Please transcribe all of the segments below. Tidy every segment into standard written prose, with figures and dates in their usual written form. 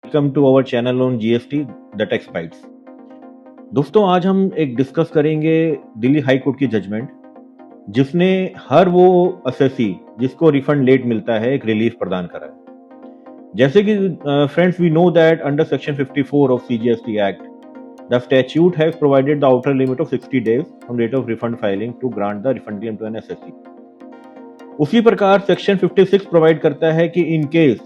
Welcome to our channel on GST the tax bytes. दोस्तों, आज हम एक डिस्कस करेंगे दिल्ली हाई कोर्ट की जजमेंट जिसने हर वो असेसी जिसको रिफंड लेट मिलता है एक रिलीफ प्रदान करा है। जैसे कि friends, we know that under section 54 of CGST act the statute has provided the outer limit of 60 days from date of refund filing to grant the refund claim to an SSC. उसी प्रकार section 56 provide करता है कि in case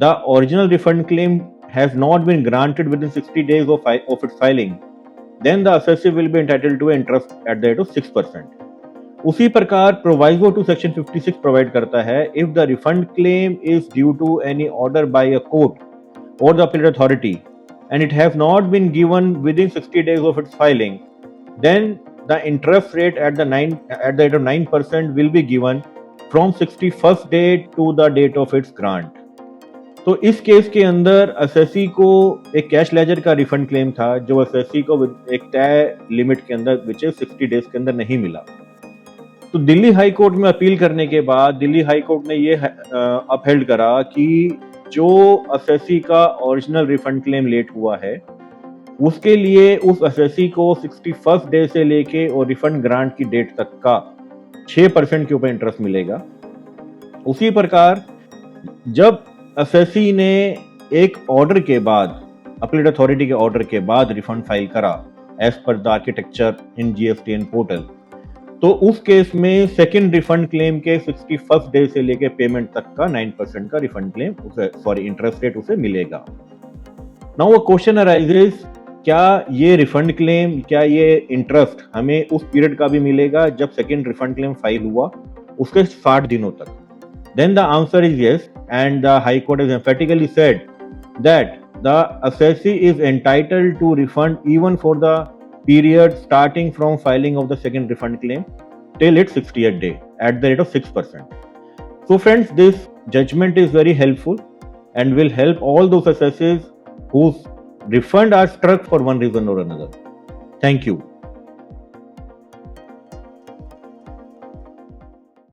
the original refund claim has not been granted within 60 days of its filing, then the assessee will be entitled to interest at the rate of 6%. उसी प्रकार proviso to section 56 provide करता है, if the refund claim is due to any order by a court or the appellate authority and it has not been given within 60 days of its filing, then the interest rate at the rate of 9% will be given from 61st date to the date of its grant. तो इस case के अंदर assessee को एक cash ledger का refund claim था जो assessee को एक तय लिमिट के अंदर विच इज 60 डेज के अंदर नहीं मिला। तो दिल्ली हाई कोर्ट में अपील करने के बाद दिल्ली हाई कोर्ट ने ये अपहेल्ड करा कि जो असेसी का ओरिजिनल रिफंड क्लेम लेट हुआ है उसके लिए उस असेसी को 61st डे से लेके और रिफंड ग्रांट की डेट तक का 6% के ऊपर इंटरेस्ट मिलेगा। उसी प्रकार जब असेसी ने एक ऑर्डर के बाद अपीलेट अथॉरिटी के ऑर्डर के बाद रिफंड फाइल करा as per the architecture in GSTN portal, तो उस केस में सेकंड रिफंड क्लेम के 61st डे से लेके पेमेंट तक का 9% का रिफंड क्लेम इंटरेस्ट रेट उसे मिलेगा। नाउ अ क्वेश्चन अराइजेस, क्या ये रिफंड क्लेम, क्या ये इंटरेस्ट हमें उस पीरियड का भी मिलेगा जब सेकंड रिफंड क्लेम फाइल हुआ उसके 60 दिनों तक? Then the answer is yes, and the High Court has emphatically said that the assessee is entitled to refund even for the period starting from filing of the second refund claim till its 60th day at the rate of 6%. So friends, this judgment is very helpful and will help all those assessees whose refund are struck for one reason or another. Thank you.